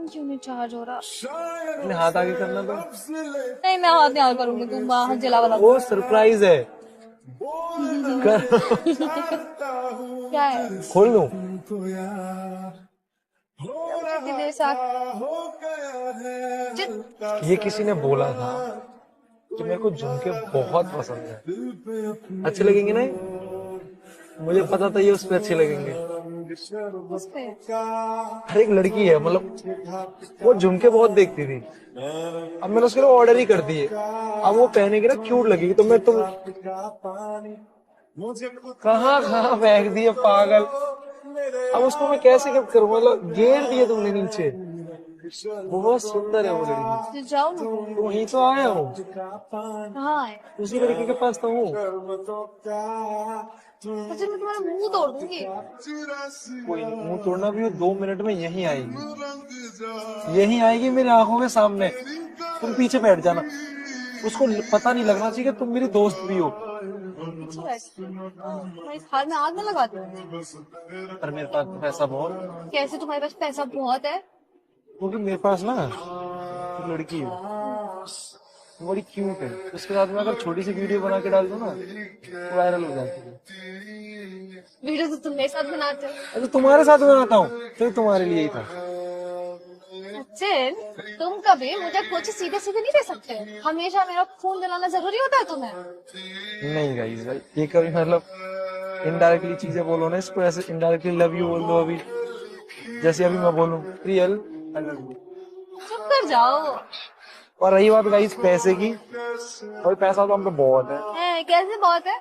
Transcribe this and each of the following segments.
Phone क्यों नहीं charge हो रहा? मैंने हाथ आगे करना तो। नहीं, मैं हाथ नहीं आगे करूंगी, तुम हाथ जला वाला। वो सरप्राइज है। कर क्या है? खोल दूं? इतनी देर से ये किसी ने बोला था कि मेरे को झुमके बहुत पसंद है। अच्छे लगेंगे ना ये? मुझे पता था ये उस पे अच्छे लगेंगे। उस पे हर एक लड़की है, मतलब वो झुमके बहुत देखती थी। अब मैंने उसके लिए ऑर्डर ही कर दिए। अब वो पहनेगी ना, क्यूट लगेगी। तो मैं तुम कहाँ कहाँ फेंक दिए पागल। अब उसको मैं कैसे गिफ्ट करूँ? मतलब गेर दिए तुमने नीचे। बहुत सुंदर है वो लड़की। तो जाओ ना। तो वहीं तो आया हूँ, कहाँ है? उसी लड़की के पास तो हूँ। सचिन, मैं तुम्हारा मुंह तोड़ दूंगी। कोई नहीं, मुंह तोड़ना भी हो 2 मिनट में यहीं आएगी। यहीं आएगी मेरी आंखों के सामने। तुम पीछे बैठ जाना, उसको पता नहीं लगना चाहिए कि तुम मेरी दोस्त भी हो। पीछे बैठ। मैं इस हाथ में आग न लगा दूं। पर मेरे पास तो पैसा बहुत। कैसे तुम्हारे पास पैसा बहुत है? क्योंकि मेरे पास ना एक लड़की है, वो बड़ी क्यूट है। उसके साथ में अगर छोटी सी वीडियो बना के डाल दूं ना, तो वायरल हो जाती है। वीडियो तो तुम मेरे साथ बनाते हो। अरे तुम्हारे साथ बनाता हूँ, तो तुम्हारे लिए ही था। सचिन, तुम कभी मुझे कुछ सीधे सीधे नहीं दे सकते। हमेशा मेरा खून जलाना जरूरी होता है तुम्हें? नहीं गाइस भाई, ये कभी मतलब इनडायरेक्टली चीजें बोलो ना, इसको ऐसे इनडायरेक्टली लव यू बोल दो अभी। जैसे अभी मैं बोलूं रियल। चुप कर जाओ। और रही बात गाइस पैसे की, और पैसा तो हम पे बहुत है। कैसे बहुत है?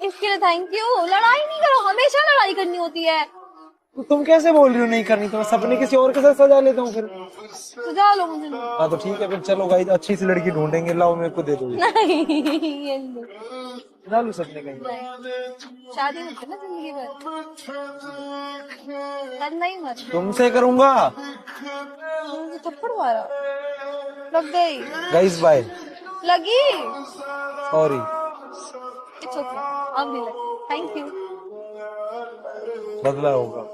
इसके लिए थैंक यू। लड़ाई नहीं करो, हमेशा लड़ाई करनी होती है। तो तुम कैसे बोल रही हो नहीं करनी? तो मैं सपने किसी और के साथ सजा लेता हूँ फिर। सुझा लो मुझे। हाँ तो ठीक है फिर, चलो गाइस अच्छी सी लड़की ढूंढेंगे। लाओ मेरे को दे दो ये। नहीं, ये लो। डालू सपने कहीं। नहीं। शादी मत करना जिंदगी भर। करना ही मत। तुमसे करूंगा। मुझे थप्पड़ मारा। लग गई। Guys bye. लगी। सॉरी। It's okay. अब नहीं लगी। Thank you. बदला होगा।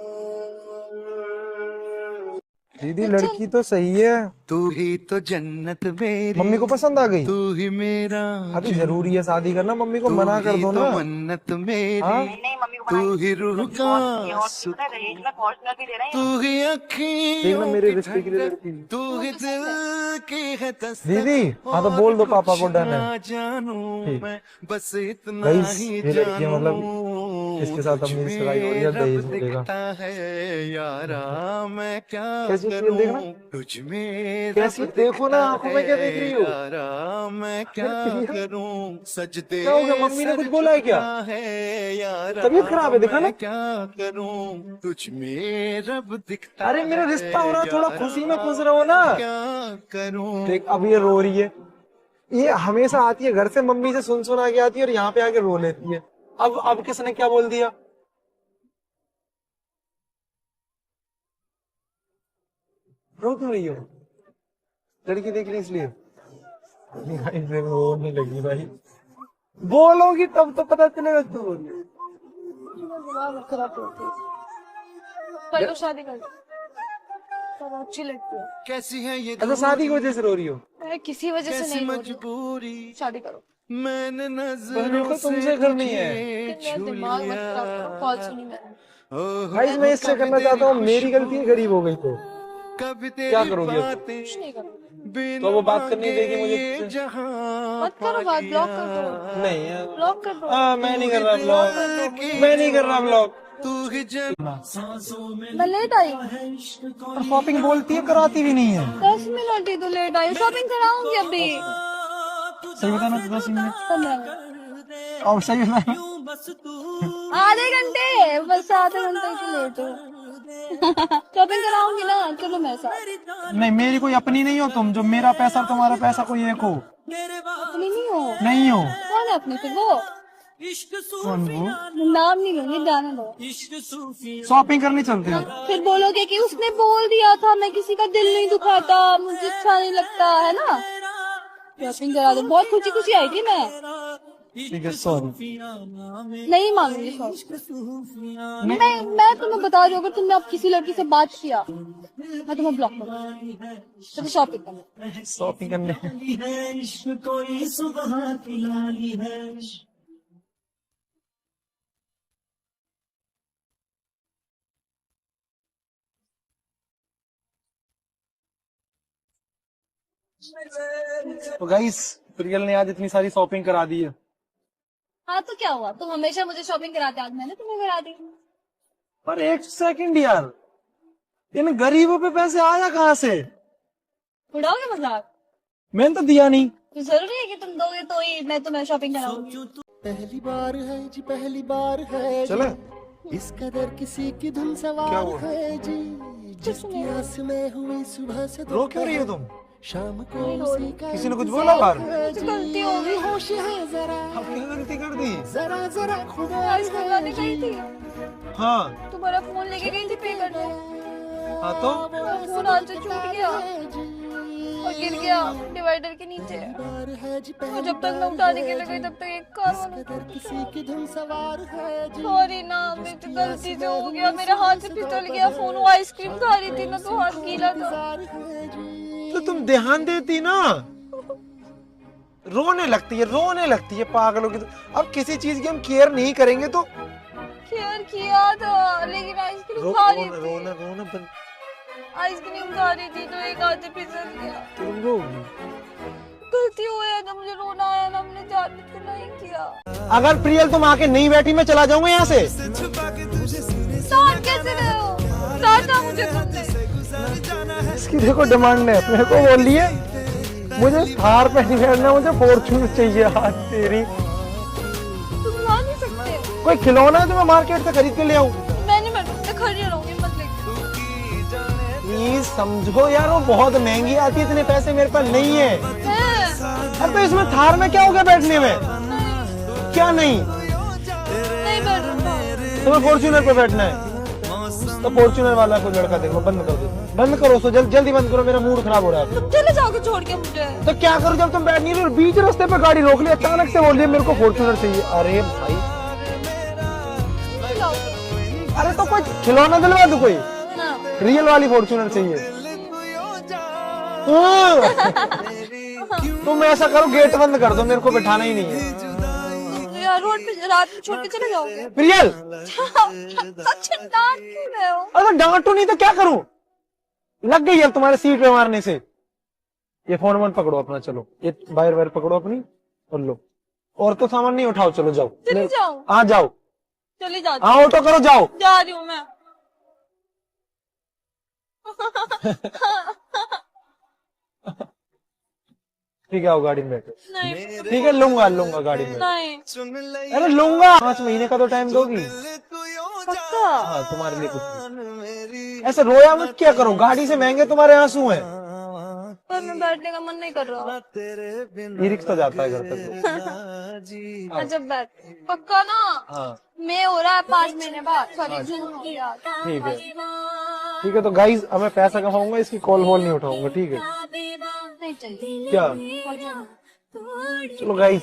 दीदी सचिन, लड़की तो सही है। तू ही तो जन्नत मेरी, मम्मी को पसंद आ गई? तू ही मेरा अभी जरूरी है शादी करना, मम्मी को तू मना कर ही दो तो ना। मन्नत मेरी, हाँ नहीं, मम्मी को तू मना ही रूह का सुख, दहेज में फॉर्चुनर भी दे रहे हैं। तू ही देखना अखियों मेरे की रिश्ते के लिए ठंडक, लड़की। तू ही दिल की है दस्तक। दीदी हाँ तो बोल दो पापा को डन है। ना जानू ठीक। मैं बस इतना गाइस ही ये लड़की है, जानू, मतलब इसके साथ तुझ अब मेरी में सगाई हो रही है, रब दहेज मिलेगा। दिखता है यारा, मैं क्या कैसी सीरियल करूं, देखना? तुझ में कैसी रब देखो ना, दिखता आंखों है में क्या देख रही हो? यारा, मैं क्या मेरे पिया, करूं, सजदे क्या हो गया? मम्मी ने सर कुछ बोला है क्या? झुकता है यारा, तबीयत खराब है, दिखा ना। मैं क्या करूं, तुझ में रब दिखता अरे मेरा है रिश्ता हो रहा है, थोड़ा यारा, खुशी में खुश रहो ना। क्या करूं। देख अब ये रो रही है। ये हमेशा आती है घर से, मम्मी से सुन सुना के आती है और यहाँ पे आके रो लेती है। अब किसने क्या बोल दिया? रो क्यों रही हो? लड़की देख ली इसलिए? भाई फिर रोने लगी भाई। बोलोगी तब तो पता चलेगा क्यों रो रही है। दिमाग खराब होती है। कर लो शादी, कर लो। तो अच्छी लगती है। कैसी है ये अच्छा शादी की वजह से रो रही हो? मैं किसी वजह से कैसी नहीं रो रही। मजबूरी, शादी करो। मैंने बहनों नजरों को से तुमसे करनी है। तुझे मेरा छू दिमाग मत लिया। खराब करो। कॉल सुनी मैंने। भाई मैं इससे करना चाहता हूँ, मेरी गलती है, गरीब हो गई तो कभी क्या तेरी करोगी अब? बातें कुछ नहीं करो। बिन तो वो बात करनी मांगे देगी मुझे ये तुझसे? जहां मत करो बात, ब्लॉक कर दो। नहीं यार। ब्लॉक कर दो। मैं नहीं कर रहा ब्लॉक कर ब्लॉग। दो मुझे। मैं नहीं कर रहा ब्लॉग। तू ही जन मैं लेट आई। और शॉपिंग बोलती है, कराती भी नहीं है। 10 मिनट ही तो लेट आई। शॉपिंग कराऊंगी अभी। सही बताना तो 10 मिनट। 15 मिनट। और सही बताना। आधे घंटे, बस आधे घंटे की लेट हो। शॉपिंग कराऊंगी ना, चलो मेरे साथ। नहीं मेरी कोई अपनी नहीं हो तुम, जो मेरा पैसा और तुम्हारा पैसा कोई एक हो। अपनी नहीं हो? नहीं हो। कौन है अपनी? फिर वो कौन वो? नाम नहीं लूंगी, जाने दो। शॉपिंग करने चलते हैं। फिर बोलोगे कि उसने बोल दिया था, मैं किसी का दिल नहीं दुखाता, मुझे अच्छा नहीं लगता है ना। शॉपिंग करा दो। बहुत खुशी खुशी आई थी मैं। ठीक है सॉरी। नहीं मांगूंगी सॉरी। मैं तुम्हें बता रही हूँ, अगर तुमने अब किसी लड़की से बात किया मैं तुम्हें ब्लॉक करूंगी। तो शॉपिंग करना। शॉपिंग करने तो गाइस प्रियल ने आज इतनी सारी शॉपिंग करा दी है। हाँ तो क्या हुआ, तुम हमेशा मुझे शॉपिंग कराते, आज मैंने तुम्हें करा दी। पर एक सेकंड यार, इन गरीबों पे पैसे आया कहाँ से? उड़ाओगे मजाक? मैंने तो दिया नहीं। तो जरूरी है कि तुम दोगे तो ही मैं तुम्हें शॉपिंग कराऊंगी। पहली बार है जी, पहली बार है जी। चले इस कदर किसी की धुन क्या सवार हुआ? है जी, जिसकी आस में हुई सुबह से रो क्यों रही हो तुम? शाम को उसी का किसी ने कुछ बोला बाहर? कुछ गलती होगी। होश है जरा, अब क्या गलती कर दी? जरा जरा खुदा आइसक्रीम लाने गई थी, हाँ तुम्हारा फोन लेके गई थी पे करने। हाँ तो फोन हाथ से छूट गया और गिर गया डिवाइडर के नीचे। और जब तक मैं उठाने के लिए गई तब तक एक कार वाला। किसी की धुन सवार है जी। सॉरी ना, मेरी गलती से हो गया, मेरे हाथ से फिसल गया फोन। वो आइसक्रीम खा रही थी ना तो हाथ गीला था। तो तुम ध्यान देती ना। रोने लगती है पागलों की। अब किसी चीज की हम केयर नहीं करेंगे तो केयर किया था, लेकिन आइसक्रीम खा रही थी। रोना बंद। आइसक्रीम खा रही थी तो एक हाथ से फिसल गया। तुम रोगी। गलती हो गया, ना मुझे रोना आया ना मैंने जानबूझ के नहीं किया। अगर प्रियल तुम आके नहीं बैठी मैं चला जाऊंगा यहाँ से। साथ कैसे रहे हो? साथ था मुझे तुमने। इसकी देखो डिमांड है, मेरे को बोल लिए मुझे थार पे नहीं बैठना, मुझे फॉर्च्यूनर चाहिए। आज तेरी तुम ला नहीं सकते। कोई खिलौना है तो मैं मार्केट से खरीद के ले आऊं। मैं नहीं, मैं तुमसे खड़ी रहूंगी, मत लेके। प्लीज समझो यार, वो बहुत महंगी आती है, इतने पैसे मेरे पास नहीं है। अब तो इसमें थार में क्या हो गया बैठने में? क्या नहीं? नहीं बैठूंगा। तुम्हें फॉर्च्यूनर पे बैठना है तो फॉर्च्यूनर वाला को लड़का देखो। बंद कर दो, बंद करो, सो जल्दी बंद करो, मेरा मूड खराब हो रहा है। तुम चले जाओगे छोड़ के मुझे। तो क्या करूं जब तुम बैठ नहीं रही हो? बीच रास्ते पे गाड़ी रोक ली, अचानक से बोल दिया मेरे को फॉर्च्यूनर चाहिए। अरे भाई, चले जाओगे अरे तो कोई खिलौना दिलवा दो, कोई ना। रियल वाली फॉर्च्यूनर चाहिए। हाँ। तुम ऐसा करो, गेट बंद कर दो, मेरे को बिठाना ही नहीं है। यार रोड पे रात में छोड़ के चले जाओगे। प्रियल सच डांट क्यों रहे हो? अरे डांटो नहीं तो क्या करूं? लग गई अब तुम्हारे सीट पे मारने से। ये फोन वन पकड़ो अपना, चलो ये वायर पकड़ो अपनी और लो। और तो सामान नहीं उठाओ, चलो जाओ। चली जाओ। हाँ जाओ, चली जाओ। हाँ ऑटो करो, जाओ। जा रही हूँ मैं। ठीक है आओ गाड़ी में बैठो। नहीं ठीक है लूंगा गाड़ी में। नहीं। अरे लूंगा, 5 महीने का तो टाइम दोगी। पक्का? हाँ तुम्हारे लिए कुछ नहीं। ऐसे रोया मत क्या करो, गाड़ी से महंगे तुम्हारे आंसू हैं। पर मैं बैठने का मन नहीं कर रहा। ई रिक्शा जाता है घर तक। अच्छा बैठ। पक्का ना? हाँ मैं हो रहा है 5 महीने बाद। सॉरी जून की यार। ठीक है, ठीक है। तो गाइज अब मैं पैसा कमाऊंगा, इसकी कॉल वॉल नहीं उठाऊंगा, ठीक है? नहीं चाहिए। क्या? चलो गाइज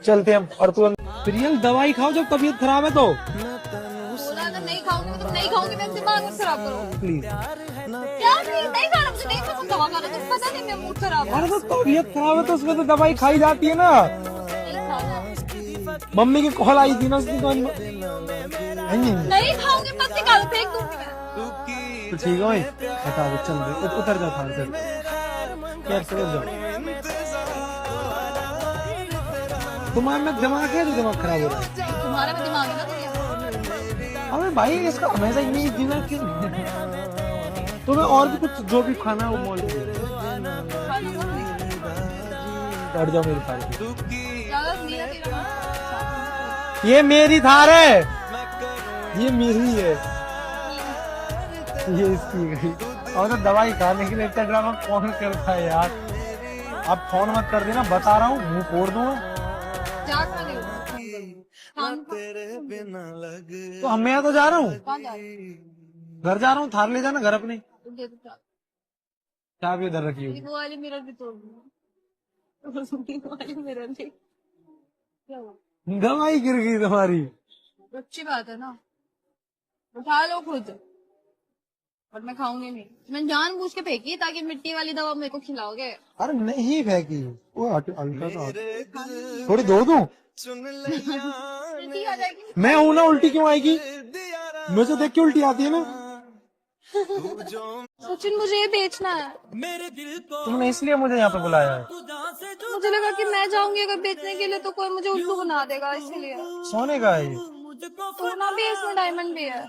चलते हम। और तू प्रियल दवाई खाओ जब तबीयत खराब है तो। बोला ना नहीं खाऊंगी, तुम नहीं खाओगी, मैं दिमाग मत खराब करो। प्लीज। क्या प्लीज? नहीं खाना मुझे, नहीं पसंद दवा खाना, तुम पता नहीं मेरा मूड खराब है। अरे तो तबीयत खराब है तो उसमें तो दवाई खाई जाती है ना। नहीं खाना। मम्मी की कॉल आई थी ना उसकी तो नहीं खाऊंगी, मत निकालो, फेंक दूंगी मैं। तो ठीक है भाई, बता दो, चल रहे उतर जाओ थार से। क्या चलो जाओ। तुम्हारा दिमाग है, तो दिमाग खराब हो रहा है। तुम्हारा भी दिमाग है ना तो। अबे भाई इसका हमेशा इन्हीं दिमाग क्यों? तुम्हें और भी कुछ जो भी खाना है वो मॉल में बैठ जाओ मेरी थार पे। ज्यादा मेरा तेरा। ये मेरी थार है, ये मेरी है, ये इसकी गई। और तो दवाई खाने के लिए इतना ड्रामा कौन करता है यार? आप फोन मत कर देना, बता रहा हूँ, मुंह फोड़ दूंगा। जा खा ले। तो मैं तो जा रहा हूँ, कहाँ जा रही हो? घर जा रहा हूँ। थार ले जाना घर अपने। दे दो चाबी। चाबी उधर रखी होगी। वो वाली मिरर भी तोड़ दूंगा। वो वाली मिरर भी। क्या हुआ? दवाई गिर गई तुम्हारी। अच्छी बात है ना, उठा लो खुद। और मैं खाऊंगी नहीं, मैं जानबूझ के फेंकी ताकि मिट्टी वाली दवा मेरे को खिलाओगे। अरे नहीं फेंकी, वो हल्का सा थोड़ी दो दूं। उल्टी आ जाएगी। मैं हूं ना, उल्टी क्यों आएगी? मुझे देख के उल्टी आती है ना। सचिन मुझे ये बेचना है। तुमने इसलिए मुझे यहाँ पे बुलाया है? मुझे लगा कि मैं जाऊंगी अगर बेचने के लिए तो कोई मुझे उल्लू बना देगा, इसलिए। सोने का है ये? सोना भी है इसमें, डायमंड भी है।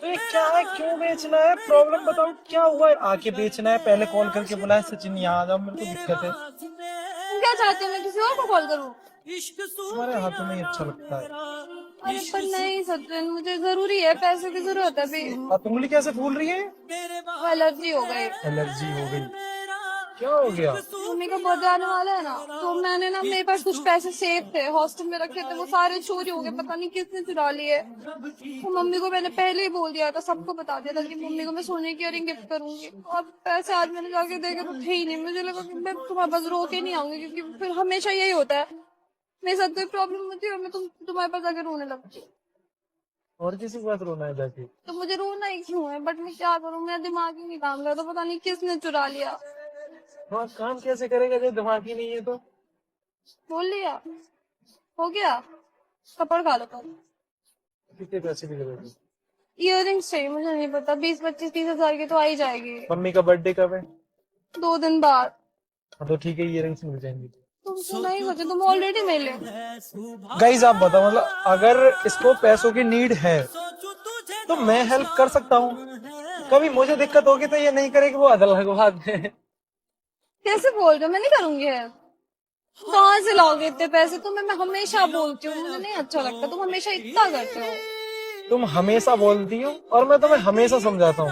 तो ये क्या है, क्यों बेचना है? प्रॉब्लम बताओ क्या हुआ है? आके बेचना है? पहले कॉल करके बुलाया सचिन यहाँ आ जाओ, मेरे को दिक्कत है। तुम क्या चाहते हो, मैं किसी और को कॉल करूं? तुम्हारे हाथों में ही अच्छा लगता है। अरे पर नहीं सचिन, मुझे जरूरी है, पैसे की जरूरत है अभी। अब उंगली कैसे फूल रही है? एलर्जी हो गई। एलर्जी हो गई? क्या हो गया? मम्मी का बर्थडे आने वाला है ना, तो मैंने ना, मेरे पास कुछ पैसे सेव थे, हॉस्टल में रखे थे, वो सारे चोरी हो गए, पता नहीं किसने चुरा लिए। तो मम्मी को मैंने पहले ही बोल दिया था, सबको बता दिया था कि मम्मी को मैं सोने की इयरिंग गिफ्ट करूंगी। अब पैसे आज मैंने जाके देखे तो थे ही नहीं। मुझे लगा कि मैं तुम्हारे पास रो के नहीं आऊंगी, क्योंकि फिर हमेशा यही होता है, मेरे साथ कोई प्रॉब्लम होती है और मैं तुम्हारे पास जाके रोने लगती हूँ। और किसी के पास रोना है जाके? तो मुझे रोना ही क्यों है, बट मैं क्या करूँ, मेरा दिमाग ही नहीं काम करता, पता नहीं किसने चुरा लिया। हाँ, काम कैसे करेगा जब दिमाग ही नहीं है तो? बोल लिया, हो गया, कपड़ खा लो। कितने पैसे भी लगेंगे? इयररिंग्स चाहिए, मुझे नहीं पता, 20-25-30 हजार की तो आ ही जाएगी। मम्मी का बर्थडे कब है? 2 दिन बाद। हाँ तो ठीक है, इयररिंग्स मिल जाएंगे। तुमसे नहीं बचे, तुम ऑलरेडी मिले। गाइस आप बताओ, मतलब अगर इसको पैसों की नीड है तो मैं हेल्प कर सकता हूँ। कभी मुझे दिक्कत होगी तो ये नहीं करेगी, वो अदल लगवा दे। कैसे बोल रहे हो, मैं नहीं करूंगी हेल्प। कहाँ से लाओगे इतने पैसे? तुम्हें मैं हमेशा बोलती हूँ, मुझे नहीं अच्छा लगता, तुम हमेशा इतना करते हो। तुम हमेशा बोलती हो और मैं तुम्हें हमेशा समझाता हूँ।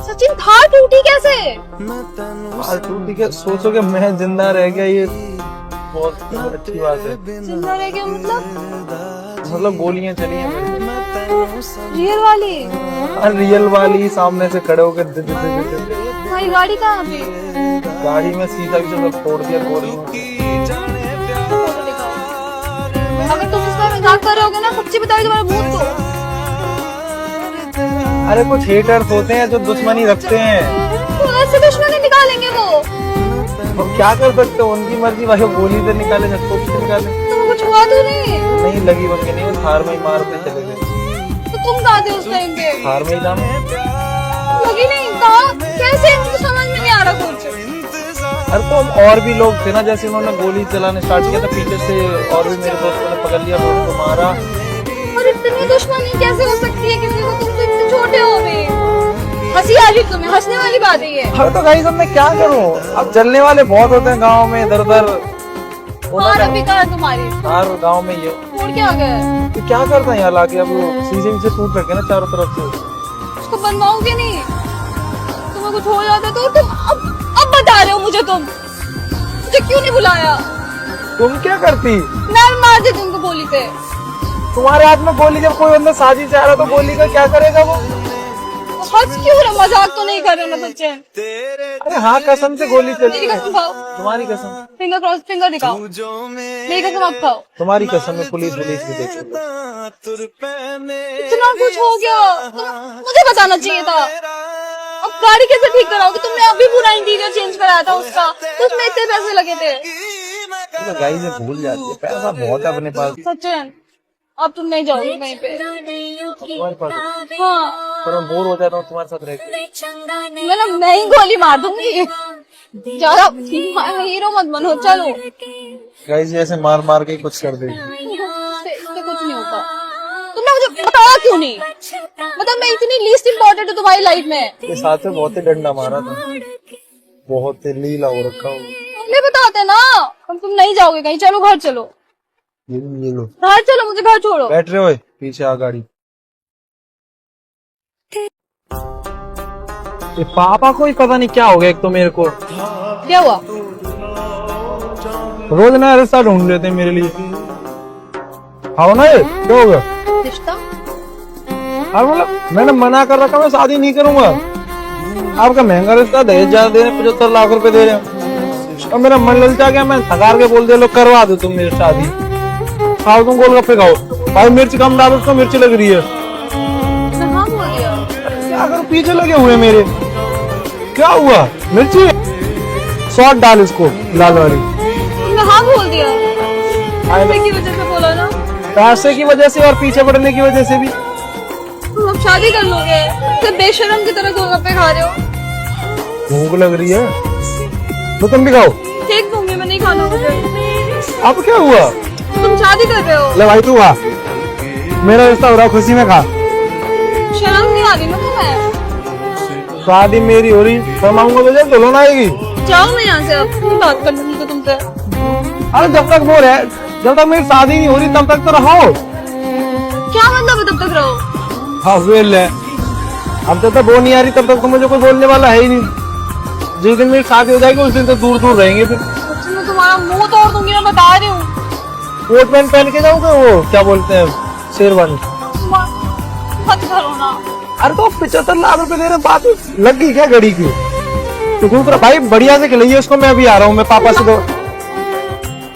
सचिन थार टूटी कैसे? फालतू ठीक है, सोचोगे मैं जिंदा रह गया, ये बहुत अच्छी बात है। जिंदा रह गया मतलब? मतलब गोलियां चली हैं मेरे पे। रियल वाली? हाँ, रियल वाली, सामने से खड़े होकर तुम्हारी गाड़ी कहाँ पे? गाड़ी में सीधा भी जब फोड़ दिया गोली। अगर तुम इसका मजाक कर रहे होगे ना, सच्ची बताओ तुम्हारा भूत तो। अरे कुछ हेटर्स होते हैं जो दुश्मनी रखते हैं, तो ऐसे दुश्मनी निकालेंगे वो। और क्या कर सकते हो, उनकी मर्जी भाई, वो गोली से निकाले सकते से निकाले। तुम्हें कुछ हुआ तो नहीं लगी बंगे नहीं, वो थार में ही मार के चले गए। तो तुम कहाँ थे उस टाइम पे? थार में ही था मैं। लगी नहीं, कहा कैसे? मुझे समझ में नहीं आ रहा कुछ। अरे तो और भी लोग थे ना, जैसे उन्होंने गोली चलाने स्टार्ट किया था पीछे से, और भी मेरे दोस्तों ने पकड़ लिया, वो उनको मारा। और इतनी दुश्मनी कैसे हो सकती है किसी को? तुम तो इतने छोटे हो अभी। हंसी आ रही तुम्हें, हंसने वाली बात है ये। अरे तो गाइस अब मैं क्या करूं, अब जलने वाले बहुत होते हैं गांव में, इधर उधर। और अभी कहा तुम्हारी हर गांव में ये छोड़ के आ गए। तो क्या करता है यहाँ लाके, अब वो शीशे से टूट रखे ना चारों तरफ से। उसको बनवाओगे नहीं? तुम्हें कुछ हो जाता तो तुम अब बता रहे हो मुझे, मुझे क्यों नहीं बुलाया? तुम क्या करती? मैं मार दी तुमको गोली से। तुम्हारे हाथ में गोली, जब कोई बंदा साजी से आ रहा तो गोली का क्या करेगा वो? हंस क्यों रहे? मजाक तो नहीं कर रहे ना सचिन? अरे हाँ, कसम से गोली चली मेरी है। कसम खाओ। तुम्हारी कसम? फिंगर क्रॉस, फिंगर दिखाओ। मेरी कसम आप खाओ। तुम्हारी कसम में पुलिस भी देखी। इतना कुछ हो गया, मुझे बताना चाहिए था। अब गाड़ी कैसे ठीक कराओगे? तुमने अभी पूरा इंटीरियर चेंज कराया था उसका, तो उसमें इतने पैसे लगे थे। तो गाड़ी से भूल जाती है, पैसा बहुत है अपने पास। सचिन अब तुम नहीं जाओगे कहीं पे? तुम्हारे पास? हाँ, पर मैं बोर हो जाता हूँ तुम्हारे साथ रहकर। मैं ही गोली मार दूंगी। ज्यादा हीरो मत बनो, चलो। गाइस ऐसे मार मार के कुछ कर दे। इससे कुछ नहीं होता। तुमने मुझे बताया क्यों नहीं? मतलब मैं इतनी लीस्ट इम्पोर्टेंट हूँ तुम्हारी लाइफ में। ये साथ में बहुत ही डंडा मारा था, बहुत ही लीला हो रखा हूँ। तुमने बताते ना, तुम नहीं जाओगे कहीं, चलो घर चलो। ये लो, घर चलो, मुझे घर छोड़ो। बैठ रहे हो पीछे आ गाड़ी। ये पापा को ही पता नहीं क्या हो गया, एक तो मेरे को क्या हुआ? रोज नया रिश्ता ढूंढ लेते हैं मेरे लिए। आओ ना, ये क्या हो गया? रिश्ता? और मतलब मैंने मना कर रखा, मैं शादी नहीं करूंगा। आपका महंगा रिश्ता, दहेज ज्यादा दे रहे, 75 लाख रुपए दे रहे हैं, और मेरा मन ललचा गया, मैं थकार के बोल दे लो करवा दो तुम मेरी शादी। खाओ तुम गोलगप्पे खाओ। भाई मिर्च कम डालो, उसको मिर्च लग रही है। मैं हाँ बोल दिया। क्या करो, पीछे लगे हुए मेरे। क्या हुआ? मिर्ची सॉस डाल इसको, लाल वाली। तुमने हाँ बोल दिया। पैसे की वजह से बोला ना। पैसे की वजह से और पीछे पड़ने की वजह से भी। तुम अब शादी कर लोगे, फिर बेशरम की तरह गोलगप्पे खा रहे हो। भूख लग रही है तो तुम भी खाओ। फेंक दूंगी मैं, नहीं खाना मुझे। अब क्या हुआ? तुम शादी कर रहे हो, ले भाई तू खा, मेरा रिश्ता हो रहा, खुशी में खा। शर्म नहीं आ रही ना तुम्हें? शादी मेरी हो रही, फरमाऊंगा तो जब दुल्हन आएगी। जाओ मैं यहाँ से, अब नहीं बात करनी तो तुमसे। अरे जब तक वो है, जब तक मेरी शादी नहीं हो रही तब तक तो रहो। क्या मतलब है तब तक रहो? हाँ वेल है, अब जब तक वो नहीं आ रही तब तक तो मुझे कोई बोलने वाला है ही नहीं। जिस दिन मेरी शादी हो जाएगी उस दिन तो दूर दूर रहेंगे फिर। सच्ची में तुम्हारा मुंह तोड़ दूंगी, मैं बता रही हूँ। कोट पैंट पहन के जाऊंगा, वो क्या बोलते हैं, शेरवानी। मत करो ना। अरे तो 75 लाख रुपए दे रहे, बात लग गई क्या घड़ी की? तो दूसरा भाई बढ़िया से खिलाइए उसको, मैं अभी आ रहा हूँ, मैं पापा से तो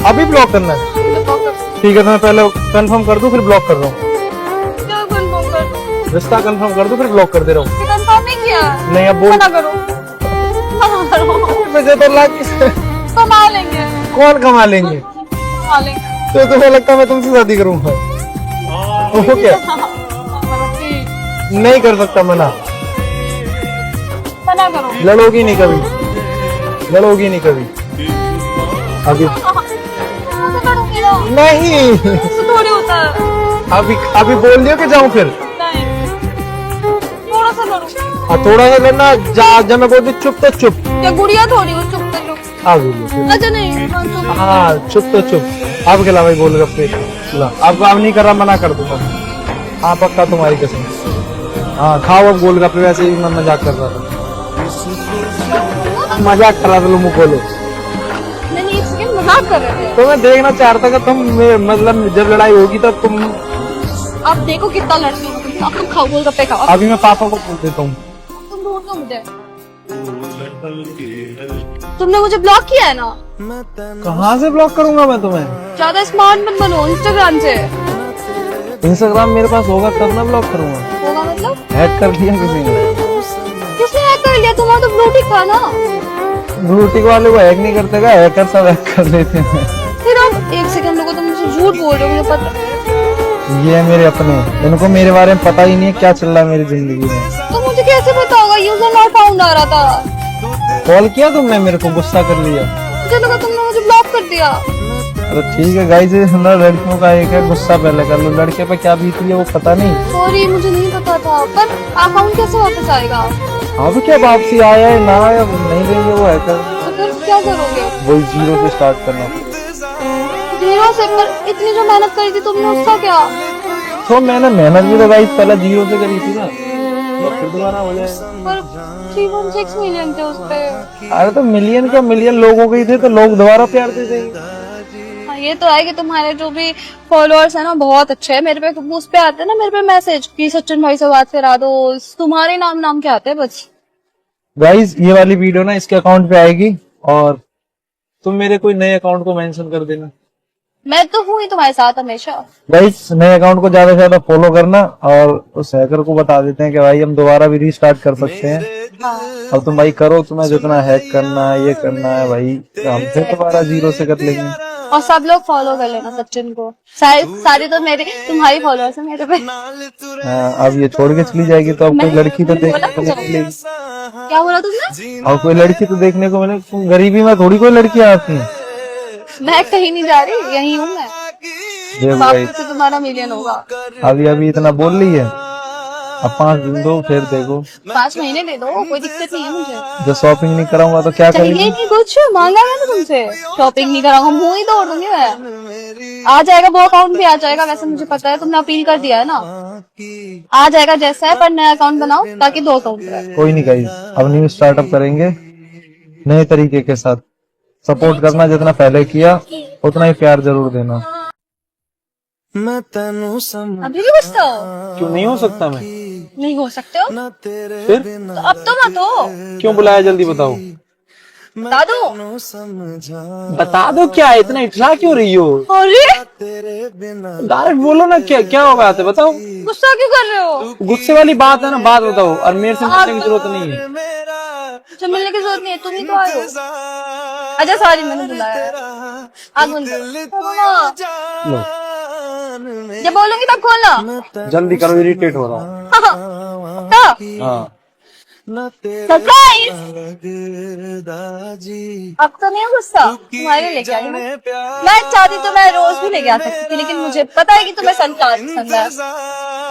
अभी ब्लॉक करना है। ठीक है तो मैं पहले कंफर्म कर दूं फिर ब्लॉक कर रहा हूँ। क्या कंफर्म कर दूं? रिश्ता कंफर्म कर दूं फिर ब्लॉक कर दे रहा हूँ। कंफर्म नहीं किया? नहीं अब बोल। मना करो, मना करो। 75 लाख कमा लेंगे, कौन कमा लेंगे? कमा लेंगे। तो तुम्हें लगता है मैं तुमसे शादी करूंगा? वो क्या नहीं कर सकता मना? मना करो। लड़ोगी नहीं कभी, लड़ोगी नहीं कभी अभी। लड़ूंगी ना, नहीं ऐसे थोड़ी होता है। अभी अभी बोल दियो कि जाऊं फिर। नहीं, थोड़ा सा लड़ूंगी। हाँ थोड़ा सा लड़ना, जब मैं बोलती चुप तो चुप। क्या गुड़िया थोड़ी हो, चुप कर लो। अच्छा नहीं, चुप। हाँ चुप तो चुप। अब खिला भाई गोलगप्पे, ला। अब नहीं कर रहा, मना कर दूंगा। हाँ पक्का तुम्हारी कसम। हाँ खाओ अब गोलगप्पे, वैसे ही मैं मजाक कर रहा था, मजाक कर रहा था। मुंह खोलो। नहीं, एक सेकंड मजाक कर रहे थे। तो मैं देखना चाहता कि तुम मतलब जब लड़ाई होगी तब तुम। आप देखो कितना लड़ती हो तुम। आप तुम खाओ गोलगप्पे खाओ। अभी मैं पापा को पूछ देता हूँ। तुम ढूंढ लो मुझे। तुमने मुझे ब्लॉक किया है ना? कहाँ से ब्लॉक करूंगा मैं तुम्हें? ज्यादा स्मार्ट मत बनो, इंस्टाग्राम से। इंस्टाग्राम मेरे पास होगा तब ना ब्लॉक करूंगा। होगा मतलब? हैक कर दिया किसी ने। किसने हैक कर लिया? तुम्हारा तो ब्लूटिक था ना। ब्लूटिक वाले को हैक नहीं करते, हैकर सब हैक कर लेते हैं। फिर अब एक सेकंड रुको, तुम मुझे झूठ बोल रहे हो, मुझे पता। ये है मेरे अपने, इनको मेरे बारे में पता ही नहीं है क्या चल रहा है मेरी जिंदगी में। तो मुझे कैसे पता होगा? यूजर नॉट फाउंड आ रहा था। कॉल किया तुमने मेरे को, गुस्सा कर लिया। मुझे लगा तुमने मुझे ब्लॉक कर दिया। अरे ठीक है गाइस, ना लड़कियों का एक है, गुस्सा पहले कर लो, लड़के पे क्या बीती है वो पता नहीं। सॉरी, मुझे नहीं पता था। पर अकाउंट कैसे वापस आएगा? अब क्या वापसी आया है ना आया, नहीं देंगे वो हैकर। तो फिर क्या करोगे? वही जीरो से स्टार्ट करना। जीरो से? पर इतनी जो मेहनत करी थी तुमने, उसका क्या? तो मैंने मेहनत भी तो गाइस पहले जीरो से करी थी ना, तो फिर दोबारा हो जाए। पर 3.6 मिलियन थे उस पे। अरे तो मिलियन क्या, मिलियन लोगों के ही थे तो लोग दोबारा प्यार दे देंगे। हाँ, ये तो है कि तुम्हारे जो भी फॉलोअर्स है ना बहुत अच्छे हैं। मेरे पे उस पे आते हैं ना, मेरे पे मैसेज कि सचिन भाई से बात करा दो, तुम्हारे नाम के आते हैं बस। गाइस ये वाली वीडियो ना इसके अकाउंट पे आएगी और तुम मेरे कोई नए अकाउंट को मेंशन कर देना। मैं तो हूँ ही तुम्हारे साथ हमेशा। गाइस नए अकाउंट को ज्यादा से ज्यादा फॉलो करना और उस हैकर को बता देते हैं कि भाई हम दोबारा भी रीस्टार्ट कर सकते हैं। हाँ। अब तुम भाई करो, तुम्हें जितना हैक करना है ये करना है भाई, हम फिर दोबारा जीरो से कर लेंगे। और सब लोग फॉलो कर लेना सचिन को। सारी तो मेरे तुम्हारी फॉलोअर्स है मेरे पे। हाँ, अब ये छोड़ के चली जाएगी तो अब कोई लड़की तो देखने को नहीं मिलेगी। क्या बोला तुमने? और कोई लड़की तो देखने को मिले, तुम गरीबी में थोड़ी कोई लड़कियां आती हैं। मैं कहीं नहीं जा रही, यही हूँ मैं। देखो भाई वापस से तुम्हारा मिलियन होगा। अभी इतना बोल रही है, अब 5 दिन दो फिर देखो। 5 महीने दे दो, कोई दिक्कत नहीं है मुझे। जब शॉपिंग नहीं कराऊंगा तो क्या चाहिए करेंगे? नहीं कुछ, मांगा मैंने तुमसे। शॉपिंग नहीं कराऊंगा, मुंह ही तोड़ दूंगी मैं। आ जाएगा वो अकाउंट भी आ जाएगा, वैसे मुझे पता है तुमने अपील कर दिया है ना। आ जाएगा जैसा है, पर नया अकाउंट बनाओ ताकि 2 अकाउंट रहे। कोई नहीं गाइस, अब न्यू स्टार्टअप करेंगे नए तरीके के साथ। सपोर्ट करना जितना पहले किया उतना ही प्यार जरूर देना। अभी भी गुस्सा हो? क्यों नहीं हो सकता मैं? नहीं हो सकते हो फिर तो अब तो मत हो। क्यों बुलाया, जल्दी बताओ। बता दो। बता दो क्या, इतना इठला क्यों रही हो? अरे डायरेक्ट बोलो ना, क्या क्या हो बात है, बताओ। गुस्सा क्यों कर रहे हो? गुस्से वाली बात है ना, बात बताओ। और मेरे से मिलने की जरूरत नहीं है। मुझे मिलने की जरूरत नहीं है, तुम ही तो आए हो। अच्छा सॉरी, मैंने बुलाया है। आग बंद करो। लो, जब बोलूंगी तब खोलना। जल्दी करो, इरिटेट हो रहा हूँ। हाँ, सरप्राइज। अब तो नहीं है गुस्सा, तुम्हारे लिए लेके आई हूँ। मैं चाहती तो मैं रोज भी लेके आ सकती थी, लेकिन मुझे पता है कि तुम्हें सनफ्लावर पसंद है।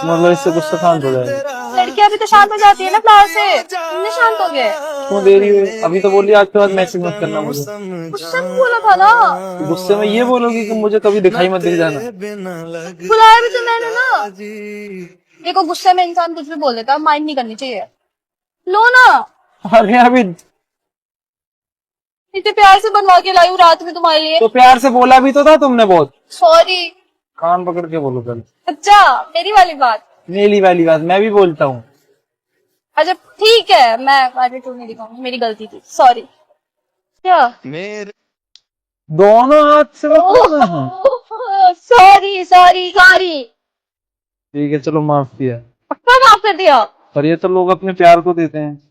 मतलब इससे गुस्सा शांत हो जाएगा। लड़कियां भी तो शांत हो जाती है ना प्यार से, तुमने शांत हो गए। क्यों दे रही हो? अभी तो बोली आज के बाद मैसेज मत करना मुझे। गुस्सा में बोला था ना। गुस्से में ये बोलोगी कि मुझे कभी दिखाई मत दे जाना। बुलाया भी तो मैंने ना। देखो गुस्से में इंसान कुछ भी बोल देता है, माइंड नहीं करनी चाहिए। लो ना। अरे अभी इतने प्यार से बनवा के लाई हूँ रात में तुम्हारे लिए। तो प्यार से बोला भी तो था तुमने बहुत। सॉरी। कान पकड़ के बोलो पहले। अच्छा मेरी वाली बात। मेरी वाली बात मैं भी बोलता हूँ। अच्छा ठीक है, मैं एटीट्यूड नहीं दिखाऊंगी, मेरी गलती थी, सॉरी। क्या? दोनों हाथ से बोलो। Sorry sorry sorry. ठीक है, चलो माफ किया। पक्का माफ कर दिया। पर ये तो लोग अपने प्यार को देते हैं।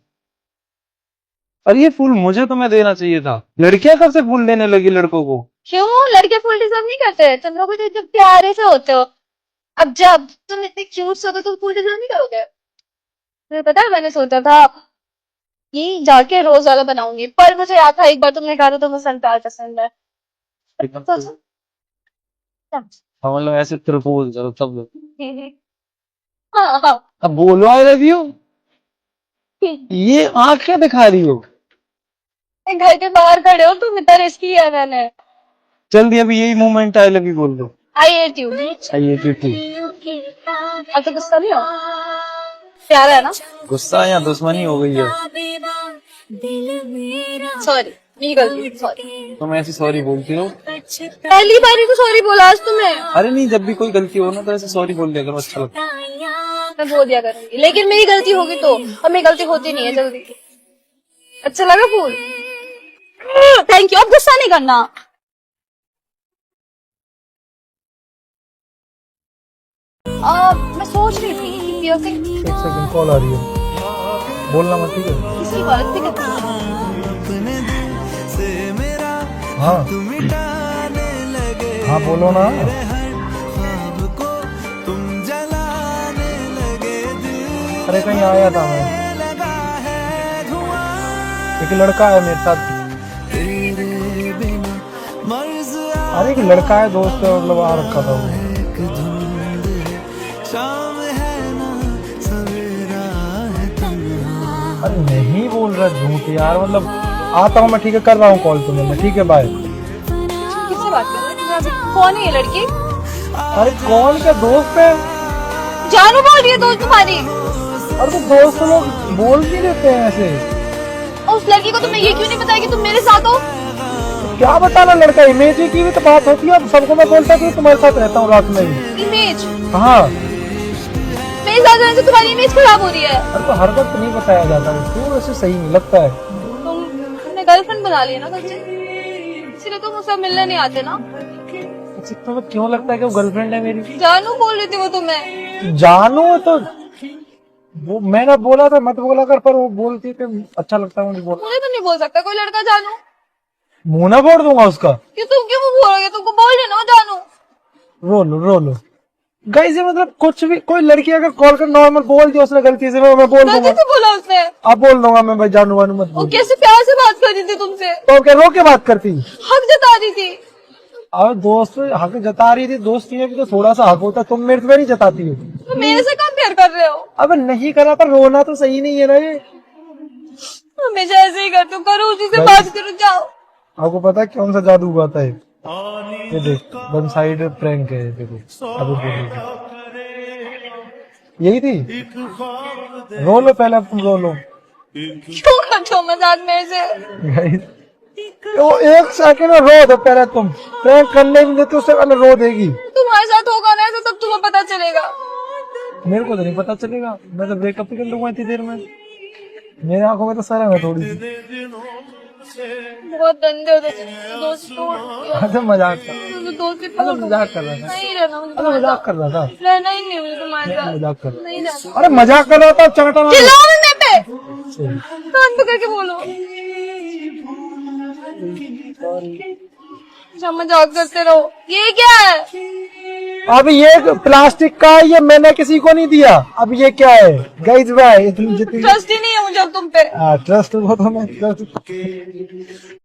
और ये फूल मुझे तुम्हें देना चाहिए था। लड़कियां कब से फूल देने लगी लड़कों को? क्यों? लड़के फुल डिजर्व नहीं करते? तुम लोग तो जब प्यारे से होते हो। अब जब तुम इतने क्यूट हो तो तुम फुल डिजर्व नहीं करोगे? तुम्हें पता है मैंने सोचा था ये जाके रोज वाला बनाऊंगी, पर मुझे याद था एक बार तुमने कहा था तुम्हें सनफ्लावर पसंद है। सोचा हम लोग ऐसे प्रपोज करो तब। हाँ हाँ। अब बोलो आई लव यू। ये आंख क्या दिखा रही हो? घर के बाहर खड़े हो तुम, इतना रिस्क किया है मैंने। जल्दी अभी यही मोमेंट आई लव यू बोल दो। I hate you. आइए ठीक। अब तो गुस्सा नहीं हो? प्यारा है ना? गुस्सा या दुश्मनी हो गई है? सॉरी, मेरी गलती, सॉरी। तुम ऐसी सॉरी बोलती हो? पहली बार ही तो सॉरी बोला आज तुम्हें। अरे नहीं, जब भी कोई गलती हो ना तो ऐसे सॉरी बोल दिया करो, अच्छा लगता है। मैं बोल दिया करूंगी, लेकिन मेरी गलती होगी तो, और मेरी गलती होती नहीं है जल्दी। अच्छा लगा फूल? Thank you. अब गुस्सा नहीं करना। मैं सोच रही थी कि पियर्सिंग। एक सेकंड, कॉल आ रही है, बोलना मत, ठीक है? किसी बात ठीक है। हाँ हाँ बोलो ना। अरे कहीं आया था मैं, एक लड़का है मेरे साथ। अरे एक लड़का है, दोस्त है, मतलब आ रखा था वो। अरे नहीं बोल रहा झूठ यार, मतलब आता हूँ मैं, ठीक है, कर रहा हूँ कॉल तुम्हें मैं, ठीक है, बाय। किससे बात कर रहे हो? कौन है ये लड़की? अरे कौन, क्या दोस्त है? जानू बोल रही है दोस्त तुम्हारी? अरे तो दोस्त लोग बोल नहीं देते हैं ऐसे। और उस लड़की को तुमने ये क्यों नहीं बताया कि तुम मेरे साथ हो? क्या बताना, लड़का इमेज की भी तो बात होती है। अब सबको मैं बोलता हूँ तुम्हारे साथ रहता हूँ रात में भी। इमेज? हाँ, मेरे साथ रहने से तुम्हारी इमेज खराब हो रही है। अरे तो हर वक्त नहीं बताया जाता, क्यों ऐसे सही नहीं लगता है? तुमने गर्लफ्रेंड बना लिया ना कल से, इसलिए तुम मुझसे मिलने नहीं आते ना। तुम्हें क्यों लगता है कि वो गर्लफ्रेंड है मेरी? जानू बोल रही थी वो तुम्हें। जानू तो वो मैंने बोला था मत बोला कर, पर वो बोलती थी अच्छा लगता है मुझे बोल। मुझे तो नहीं बोल सकता कोई लड़का जानू। मुंह ना फोड़ दूंगा उसका। क्यों? तुम क्यों मुंह बोलोगे? तुमको बोल लेना जानू। रो लो गाइस, ये मतलब कुछ भी, कोई लड़की अगर कॉल कर नॉर्मल बोल दिया उसने गलती से, मैं बोल गलती दूंगा। से बोला उसने? अब बोल दूंगा मैं, भाई जानू वानू मत वो बोल। कैसे प्यार से बात कर रही थी तुमसे, तो क्या रो के बात करती? हक जता रही थी। और दोस्त हक जता रही थी, दोस्ती में भी तो थोड़ा सा हक होता, तुम मेरे पे नहीं जताती हो। तुम मेरे से कंपेयर कर रहे हो? अब नहीं करा, पर रोना तो सही नहीं है ना ये। हमेशा ऐसे ही करते हो, करो उसी से बात करो, जाओ। आपको पता है कौन सा जादू आता है? ये देख, वन साइड प्रैंक है, देखो अभी बोलो। यही थी, रो लो पहले, अब तुम रो लो। क्यों करते हो मजाक मेरे से? वो एक सेकंड रो दो पहले, तुम प्रैंक करने भी देते उससे पहले रो देगी। तुम्हारे साथ होगा ना ऐसा, तब तुम्हें पता चलेगा। मेरे को तो नहीं पता चलेगा, मैं तो ब्रेकअप ही कर लूंगा इतनी देर में। मेरे आंखों में तो शर्म है थोड़ी सी। बहुत गंदे होते थे दोस्त तोड़ दिया। अच्छा मजाक कर दोस्ती अच्छा तोड़ मजाक कर रहा था नहीं रहना मुझे अच्छा मजाक कर रहा था रहना ही नहीं मुझे तुम्हारे साथ मजाक कर रहा नहीं रहना था अरे मजाक कर रहा था चरटा मार चिल्लाओ मत मेरे पे कान पकड़ के बोलो अच्छा मजाक करते रहो ये क्या है अब ये प्लास्टिक का है ये मैंने किसी को नहीं दिया अब ये क्या है गाइस भाई इतनी जितनी ट्रस्ट ही नहीं है मुझे अब तुम पे ट्रस्ट हो तो मैं ट्रस्ट